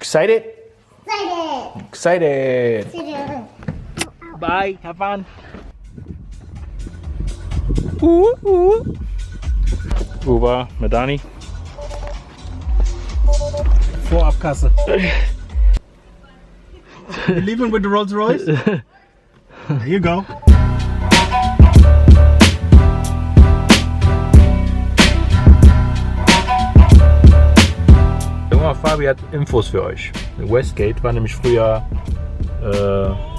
Excited? Excited. Excited. Bye. Have fun. Uber mit Dani. Vorabkasse. You leaving with the Rolls Royce? There you go. Junge, Fabi hat Infos für euch. Westgate war nämlich früher,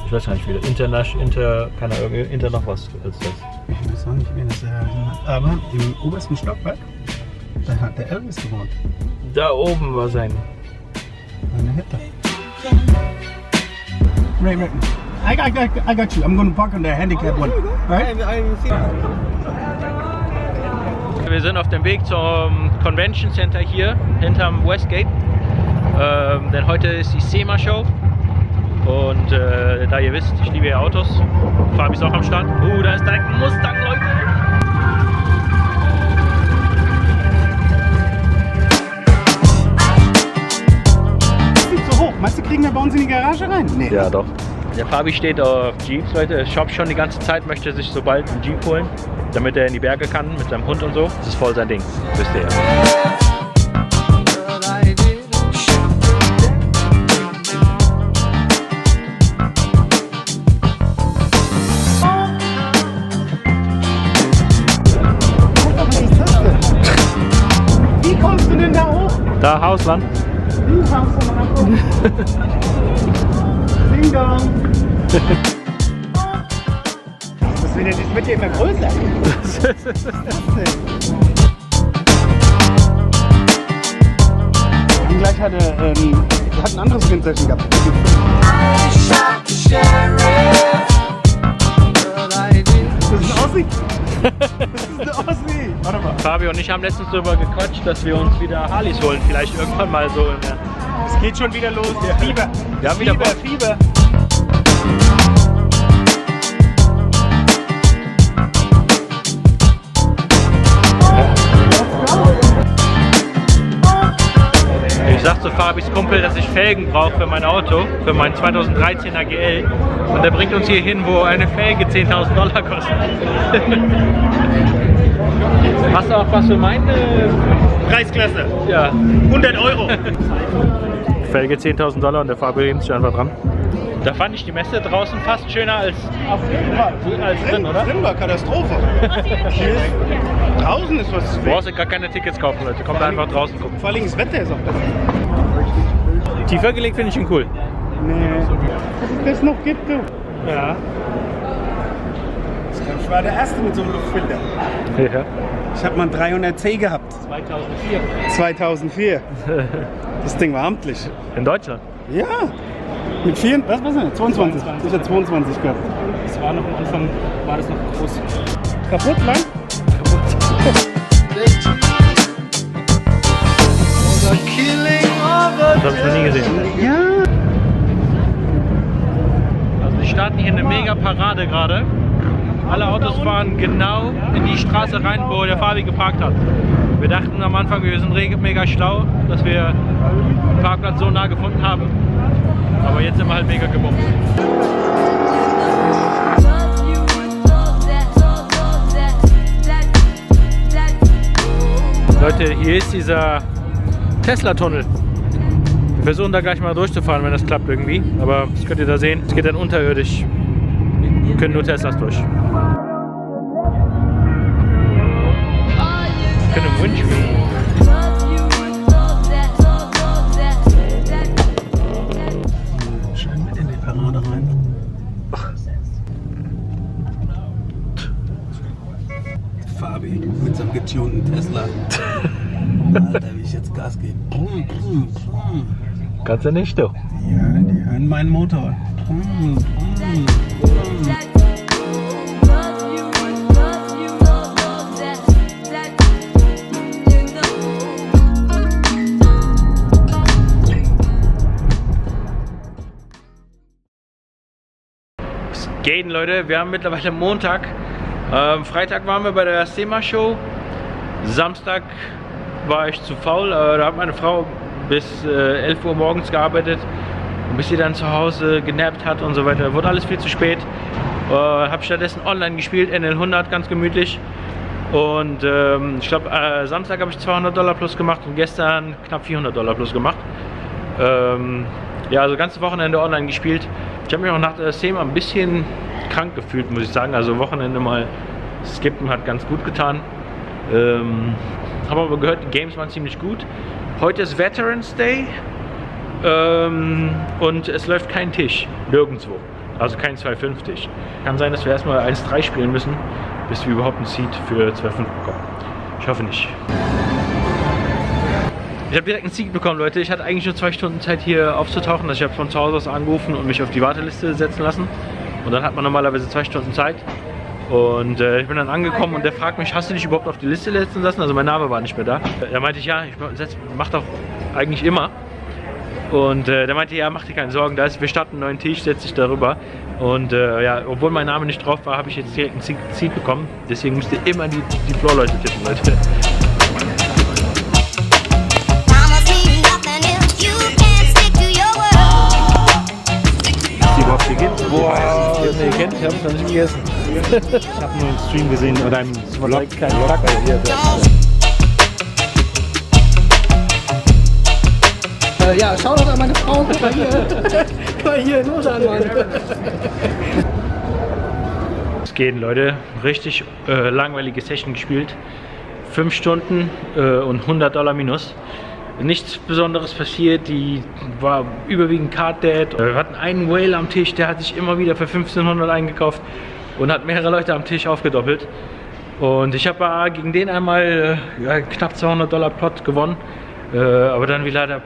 ich weiß gar nicht wie, Inter noch was als das. Ich weiß auch nicht, wen das hat. Aber im obersten Stockwerk, da hat der Elvis gewohnt. Da oben war sein. Eine Hütte. Right. I got you. I'm going to park on the handicap one. Right? Wir sind auf dem Weg zum Convention Center hier hinterm Westgate. Denn heute ist die SEMA Show. Und da ihr wisst, ich liebe ja Autos. Fabi ist auch am Start. Da ist direkt ein Mustang, Leute. Nicht so hoch. Meinst du, kriegen wir bei uns in die Garage rein? Nee. Ja, doch. Der Fabi steht auf Jeeps, Leute. Ich hoffe schon die ganze Zeit, möchte sich so bald einen Jeep holen, damit er in die Berge kann mit seinem Hund und so. Das ist voll sein Ding, wisst ihr ja. Wie kommst du denn da hoch? Da, Hausland. Wie kommst du mal hoch? Ding dong. Das wird ja immer größer. Was ist das denn? Und gleich hat er ein anderes Kennzeichen gehabt. Das ist ein Aussie. Das ist eine Aussie. Warte mal. Fabi und ich haben letztens darüber gequatscht, dass wir uns wieder Harleys holen. Vielleicht irgendwann mal so in der... Es geht schon wieder los. Ja. Fieber. Wir haben wieder Bock. Fieber. Ich sag zu Fabis Kumpel, dass ich Felgen brauche für mein Auto, für meinen 2013er GL. Und der bringt uns hier hin, wo eine Felge 10.000 $ kostet. Hast du auch was für meine Preisklasse. Ja. 100 €. Felge 10.000 $ und der Fabi nimmt sich einfach dran. Da fand ich die Messe draußen fast schöner als drin, oder? Drin war Katastrophe. Draußen ist was. Du brauchst ja gar keine Tickets kaufen, Leute. Kommt einfach draußen gucken. Vor allem das Wetter ist auch besser. Tiefer gelegt finde ich ihn cool. Nee. Dass es das noch gibt, du. Ja. Ich war der Erste mit so einem Luftfilter. Ja. Ich habe mal einen 300C gehabt. 2004. 2004. Das Ding war amtlich. In Deutschland? Ja. Mit 4, was war das? 22. Ich hatte 22 gehabt. Das war noch am Anfang, war das noch groß. Kaputt, Mann? Das habe ich noch nie gesehen. Ja. Also die starten hier eine mega Parade gerade. Alle Autos fahren genau in die Straße rein, wo der Fabi geparkt hat. Wir dachten am Anfang, wir sind mega schlau, dass wir den Parkplatz so nah gefunden haben. Aber jetzt sind wir halt mega gebumst. Leute, hier ist dieser Tesla-Tunnel. Wir versuchen da gleich mal durchzufahren, wenn das klappt irgendwie. Aber das könnt ihr da sehen. Es geht dann unterirdisch. Können nur Teslas durch. Können im Windscreen. Schön mit in die Parade rein. Fabi mit seinem getunten Tesla. Alter, wie ich jetzt Gas gebe. Kannst du nicht, du. Ja, die hören meinen Motor. Was geht denn, Leute? Wir haben mittlerweile Montag. Freitag waren wir bei der SEMA Show. Samstag war ich zu faul. Da hat meine Frau bis 11 Uhr morgens gearbeitet. Und bis sie dann zu Hause genappt hat und so weiter. Wurde alles viel zu spät. Habe stattdessen online gespielt, NL 100, ganz gemütlich. Und ich glaube, Samstag habe ich $200 plus gemacht und gestern knapp $400 plus gemacht. Ja, also ganze Wochenende online gespielt. Ich habe mich auch nach der SEMA ein bisschen krank gefühlt, muss ich sagen. Also Wochenende mal skippen hat ganz gut getan. Habe aber gehört, die Games waren ziemlich gut. Heute ist Veterans Day und es läuft kein Tisch, nirgendwo. Also kein 2-5 Tisch. Kann sein, dass wir erstmal 1-3 spielen müssen, bis wir überhaupt ein Seed für 2-5 bekommen. Ich hoffe nicht. Ich habe direkt einen Seed bekommen, Leute. Ich hatte eigentlich nur 2 Stunden Zeit hier aufzutauchen. Also ich habe von zu Hause aus angerufen und mich auf die Warteliste setzen lassen. Und dann hat man normalerweise 2 Stunden Zeit. Und ich bin dann angekommen und der fragt mich, hast du dich überhaupt auf die Liste setzen lassen? Also mein Name war nicht mehr da. Da meinte ich, ja, ich mach doch eigentlich immer. Und der meinte, ja, mach dir keine Sorgen, wir starten einen neuen Tisch, setz dich darüber. Und ja, obwohl mein Name nicht drauf war, habe ich jetzt direkt einen Seed bekommen. Deswegen müsst ihr immer die Floor-Leute tippen, Leute. Boah, nee, kennt, ich hab's noch nicht gegessen. Ich habe nur einen Stream gesehen oder einen Vlog. Ja, schau doch an meine Frau. Guck mal hier, los an, Mann. Es geht, Leute. Richtig langweilige Session gespielt. 5 Stunden und $100 minus. Nichts Besonderes passiert, die war überwiegend Card Dead. Wir hatten einen Whale am Tisch, der hat sich immer wieder für 1500 eingekauft und hat mehrere Leute am Tisch aufgedoppelt. Und ich habe gegen den einmal knapp $200 Pot gewonnen, aber dann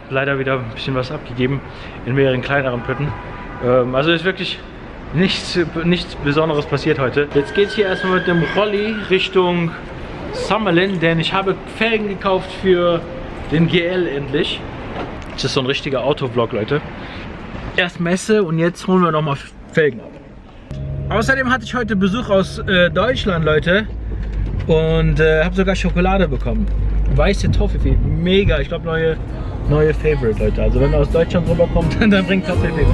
leider wieder ein bisschen was abgegeben in mehreren kleineren Pötten. Also ist wirklich nichts Besonderes passiert heute. Jetzt geht es hier erstmal mit dem Rolli Richtung Summerlin, denn ich habe Felgen gekauft für den GL endlich. Das ist so ein richtiger Autovlog, Leute. Erst Messe und jetzt holen wir nochmal Felgen ab. Außerdem hatte ich heute Besuch aus Deutschland, Leute. Und habe sogar Schokolade bekommen. Weiße Toffifee, mega. Ich glaube neue Favorite, Leute. Also wenn er aus Deutschland rüberkommt, dann bringt Toffifee mit.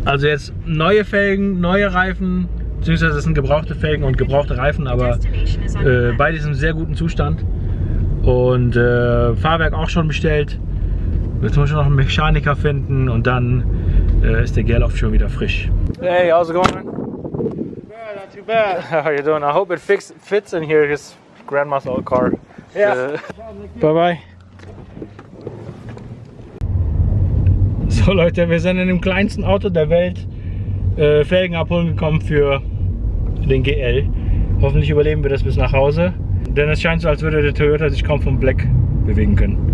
Also jetzt neue Felgen, neue Reifen, beziehungsweise es sind gebrauchte Felgen und gebrauchte Reifen, aber beide sind in sehr guten Zustand. Und Fahrwerk auch schon bestellt. Jetzt muss ich noch einen Mechaniker finden und dann ist der GL auch schon wieder frisch. Hey, how's it going, man? Not too bad. How are you doing? I hope it fits in here, his grandma's old car. Yeah. Bye bye. So Leute, wir sind in dem kleinsten Auto der Welt Felgen abholen gekommen für den GL. Hoffentlich überleben wir das bis nach Hause, denn es scheint so, als würde der Toyota sich kaum vom Black bewegen können.